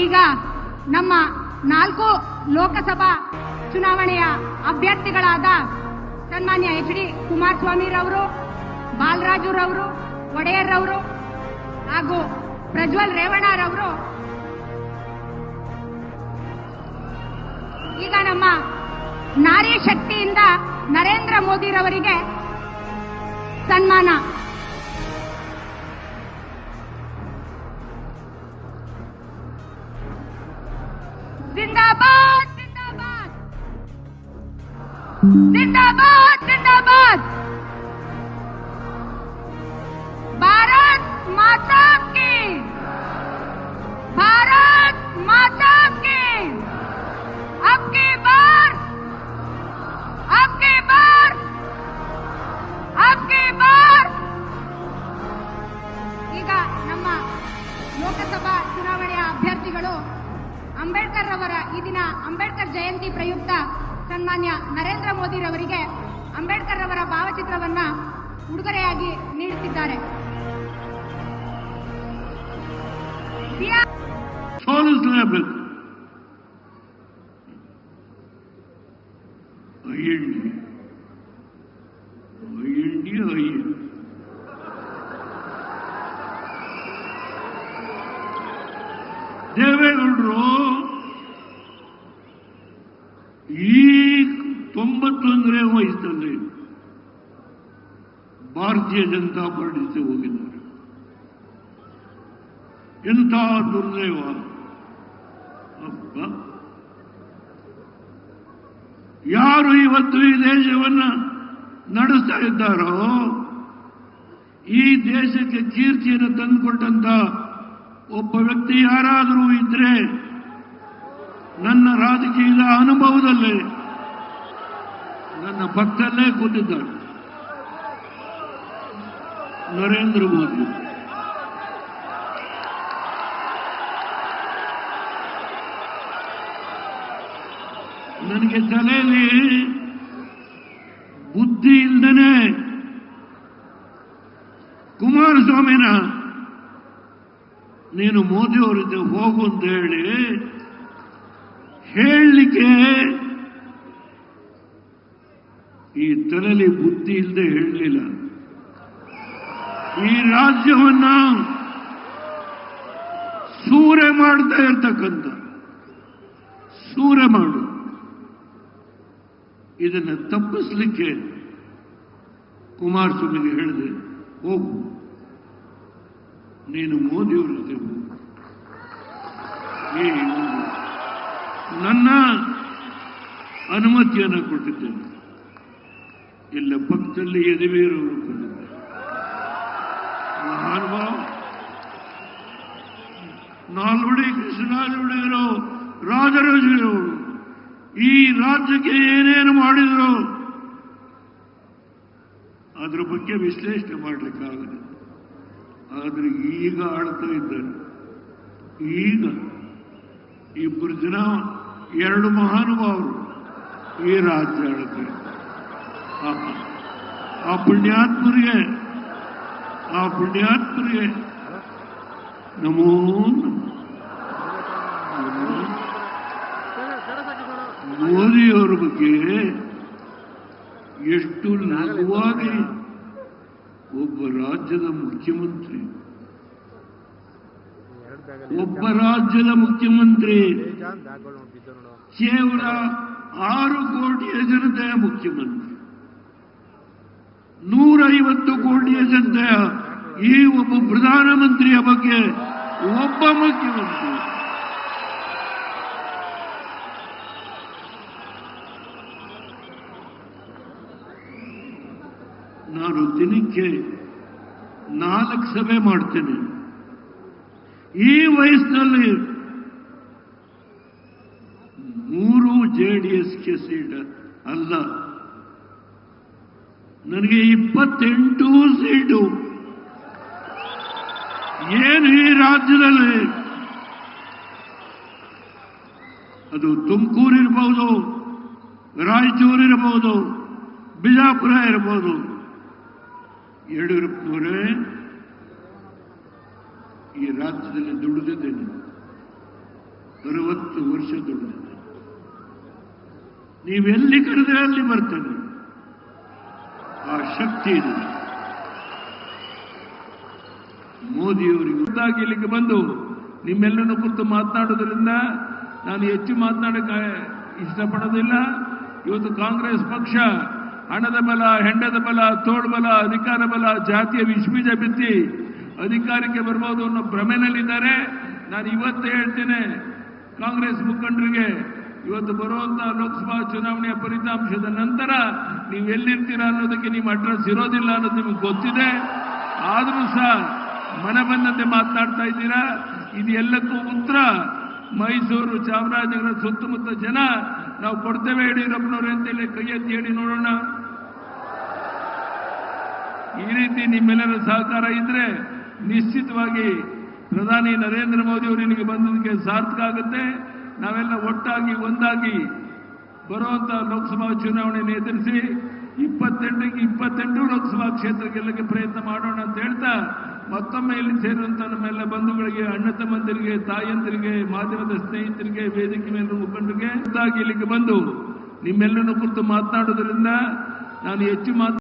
ಈಗ ನಮ್ಮ 4 ಲೋಕಸಭಾ ಚುನಾವಣೆಯ ಅಭ್ಯರ್ಥಿಗಳಾದ ಸನ್ಮಾನ್ಯ ಎಚ್.ಡಿ. ಕುಮಾರಸ್ವಾಮಿರವರು, ಬಾಲರಾಜುರವರು, ಒಡೆಯರ್ರವರು ಹಾಗೂ ಪ್ರಜ್ವಲ್ ರೇವಣ್ಣರವರು ಈಗ ನಮ್ಮ ನಾರಿ ಶಕ್ತಿಯಿಂದ ನರೇಂದ್ರ ಮೋದಿರವರಿಗೆ ಸನ್ಮಾನ. ಜಿಂದಾಬಾದ್ ಜಿಂದಾಬಾದ್ ಜಿಂದಾಬಾದ್ ಜಿಂದಾಬಾದ್. ಭಾರತ್ ಮಾತಾ ಕಿ, ಭಾರತ್ ಮಾತಾ ಕಿ. ಅಬ್ಕಿ ಬಾರ್, ಅಬ್ಕಿ ಬಾರ್, ಅಬ್ಕಿ ಬಾರ್. ಈಗ ನಮ್ಮ ಲೋಕಸಭಾ ಚುನಾವಣೆಯ ಅಭ್ಯರ್ಥಿಗಳು ಅಂಬೇಡ್ಕರ್ ಅವರ ಈ ದಿನ ಅಂಬೇಡ್ಕರ್ ಜಯಂತಿ ಪ್ರಯುಕ್ತ ಸನ್ಮಾನ್ಯ ನರೇಂದ್ರ ಮೋದಿರವರಿಗೆ ಅಂಬೇಡ್ಕರ್ ಅವರ ಭಾವಚಿತ್ರವನ್ನ ಉಡುಗೊರೆಯಾಗಿ ನೀಡುತ್ತಿದ್ದಾರೆ. ಸೋಲಿಸಲೇಬೇಕು. ದೇವೇಗೌಡರು ಈ 91ನೇ ವಯಸ್ಸಲ್ಲಿ ಭಾರತೀಯ ಜನತಾ ಪಾರ್ಟಿಗೆ ಹೋಗಿದ್ದಾರೆ. ಎಂಥ ದುರ್ದೈವ! ಯಾರು ಇವತ್ತು ಈ ದೇಶವನ್ನ ನಡೆಸ್ತಾ ಇದ್ದಾರೋ, ಈ ದೇಶಕ್ಕೆ ಕೀರ್ತಿಯನ್ನು ತಂದುಕೊಟ್ಟಂತ ಒಬ್ಬ ವ್ಯಕ್ತಿ ಯಾರಾದರೂ ಇದ್ರೆ ನನ್ನ ರಾಜಕೀಯದ ಅನುಭವದಲ್ಲಿ ನನ್ನ ಪಕ್ಕದಲ್ಲೇ ಕೂತಿದ್ದಾರೆ ನರೇಂದ್ರ ಮೋದಿ. ನನಗೆ ತಲೆಯಲ್ಲಿ ಬುದ್ಧಿ ಇಲ್ಲದೇನೆ ಕುಮಾರಸ್ವಾಮಿನ ನೀನು ಮೋದಿ ಅವರಿದ್ದ ಹೋಗು ಅಂತ ಹೇಳಲಿಕ್ಕೆ ಈ ತಲೆಯಲ್ಲಿ ಬುದ್ಧಿ ಇಲ್ಲದೆ ಹೇಳಲಿಲ್ಲ. ಈ ರಾಜ್ಯವನ್ನ ಸೂರೆ ಮಾಡ್ತಾ ಇರ್ತಕ್ಕಂಥ ಸೂರೆ ಮಾಡು, ಇದನ್ನು ತಪ್ಪಿಸ್ಲಿಕ್ಕೆ ಕುಮಾರಸ್ವಾಮಿಗೆ ಹೇಳಿದೆ, ಹೋಗು ನೀನು ಮೋದಿಯವರ ಜೊತೆ ಹೋಗು. ನನ್ನ ಅನುಮತಿಯನ್ನು ಕೊಟ್ಟಿದ್ದೇನೆ. ಇಲ್ಲ ಪಕ್ಕದಲ್ಲಿ ಯದುವೀರವರು ಬಂದಿದ್ದಾರೆ. ಮಹಾನುಭಾವ ನಾಲ್ವಡಿ ಕೃಷ್ಣರಾಜ ಒಡೆಯರು, ರಾಜರಾಜರವರು ಈ ರಾಜ್ಯಕ್ಕೆ ಏನೇನು ಮಾಡಿದ್ರು ಅದ್ರ ಬಗ್ಗೆ ವಿಶ್ಲೇಷಣೆ ಮಾಡಲಿಕ್ಕಾಗಲ್ಲ. ಆದರೆ ಈಗ ಆಳ್ತಾ ಇದ್ದಾರೆ. ಈಗ ಇಬ್ಬರು ಜನ, 2 ಮಹಾನುಭಾವರು ಈ ರಾಜ್ಯ ಆಳ್ತಾರೆ. ಆ ಪುಣ್ಯಾತ್ಮರಿಗೆ ನಮೋ ಮೋದಿಯವರ ಬಗ್ಗೆ ಎಷ್ಟು ಲಘುವಾಗಿ ಒಬ್ಬ ರಾಜ್ಯದ ಮುಖ್ಯಮಂತ್ರಿ ಕೇವಲ 6 ಕೋಟಿಯ ಜನತೆಯ ಮುಖ್ಯಮಂತ್ರಿ, 150 ಕೋಟಿಯ ಜನತೆಯ ಈ ಒಬ್ಬ ಪ್ರಧಾನಮಂತ್ರಿಯ ಬಗ್ಗೆ ಒಬ್ಬ ಮುಖ್ಯಮಂತ್ರಿ. ನಾನು ದಿನಕ್ಕೆ 4 ಸಭೆ ಮಾಡ್ತೇನೆ. ಈ ವಯಸ್ಸಿನಲ್ಲಿ 3 ಜೆಡಿಎಸ್ಗೆ ಸೀಟ್ ಅಲ್ಲ, ನನಗೆ 28 ಸೀಟು. ಏನು ಈ ರಾಜ್ಯದಲ್ಲಿ, ಅದು ತುಮಕೂರು ಇರಬಹುದು, ರಾಯಚೂರು ಇರಬಹುದು, ಬಿಜಾಪುರ ಇರಬಹುದು. ಯಡಿಯೂರಪ್ಪನವರೇ, ಈ ರಾಜ್ಯದಲ್ಲಿ ದುಡಿದಿದ್ದೇನೆ. 60 ವರ್ಷ ದುಡಿದಿದೆ. ನೀವೆಲ್ಲಿ ಕರೆದ್ರೆ ಅಲ್ಲಿ ಬರ್ತಾನೆ. ಆ ಶಕ್ತಿ ಇದೆ. ಮೋದಿಯವರಿಗೆ ಉದ್ದಾಗಿ ಇಲ್ಲಿಗೆ ಬಂದು ನಿಮ್ಮೆಲ್ಲರನ್ನು ಕುರಿತು ಮಾತನಾಡೋದ್ರಿಂದ ನಾನು ಹೆಚ್ಚು ಮಾತನಾಡಕ್ಕೆ ಇಷ್ಟಪಡೋದಿಲ್ಲ. ಇವತ್ತು ಕಾಂಗ್ರೆಸ್ ಪಕ್ಷ ಹಣದ ಬಲ, ಹೆಂಡದ ಬಲ, ತೋಳ್ಬಲ, ಅಧಿಕಾರ ಬಲ, ಜಾತಿಯ ವಿಷಬೀಜ ಬಿತ್ತಿ ಅಧಿಕಾರಕ್ಕೆ ಬರ್ಬೋದು ಅನ್ನೋ ಭ್ರಮೆನಲ್ಲಿದ್ದಾರೆ. ನಾನು ಇವತ್ತೇ ಹೇಳ್ತೇನೆ ಕಾಂಗ್ರೆಸ್ ಮುಖಂಡರಿಗೆ, ಇವತ್ತು ಬರುವಂತಹ ಲೋಕಸಭಾ ಚುನಾವಣೆಯ ಫಲಿತಾಂಶದ ನಂತರ ನೀವೆಲ್ಲಿರ್ತೀರಾ ಅನ್ನೋದಕ್ಕೆ ನಿಮ್ಮ ಅಡ್ರೆಸ್ ಇರೋದಿಲ್ಲ ಅನ್ನೋದು ನಿಮಗೆ ಗೊತ್ತಿದೆ. ಆದರೂ ಸಹ ಮನ ಬಂದಂತೆ ಮಾತನಾಡ್ತಾ ಇದ್ದೀರಾ. ಇದು ಎಲ್ಲಕ್ಕೂ ಉತ್ತರ ಮೈಸೂರು, ಚಾಮರಾಜನಗರ ಸುತ್ತಮುತ್ತ ಜನ ನಾವು ಕೊಡ್ತೇವೆ ಯಡಿಯೂರಪ್ಪನವ್ರೆ ಅಂತೇಳಿ ಕೈ ಎತ್ತಿ ಹೇಳಿ ನೋಡೋಣ. ಈ ರೀತಿ ನಿಮ್ಮೆಲ್ಲರ ಸಹಕಾರ ಇದ್ರೆ ನಿಶ್ಚಿತವಾಗಿ ಪ್ರಧಾನಿ ನರೇಂದ್ರ ಮೋದಿ ಅವರು ಇಲ್ಲಿಗೆ ಬಂದದಕ್ಕೆ ಸಾರ್ಥಕ ಆಗುತ್ತೆ. ನಾವೆಲ್ಲ ಒಟ್ಟಾಗಿ ಒಂದಾಗಿ ಬರುವಂತಹ ಲೋಕಸಭಾ ಚುನಾವಣೆಯನ್ನು ಎದುರಿಸಿ 28 ಲೋಕಸಭಾ ಕ್ಷೇತ್ರ ಗೆಲ್ಲಕ್ಕೆ ಪ್ರಯತ್ನ ಮಾಡೋಣ ಅಂತ ಹೇಳ್ತಾ, ಮತ್ತೊಮ್ಮೆ ಇಲ್ಲಿ ಸೇರುವಂತಹ ನಮ್ಮೆಲ್ಲ ಬಂಧುಗಳಿಗೆ, ಅಣ್ಣ ತಮ್ಮಂದಿರಿಗೆ, ತಾಯಂದಿರಿಗೆ, ಮಾಧ್ಯಮದ ಸ್ನೇಹಿತರಿಗೆ, ವೇದಿಕೆ ಮೇಲಿನ ಮುಖಂಡರಿಗೆ ಇಲ್ಲಿಗೆ ಬಂದು ನಿಮ್ಮೆಲ್ಲರನ್ನು ಕುರಿತು ಮಾತನಾಡೋದ್ರಿಂದ ನಾನು ಹೆಚ್ಚು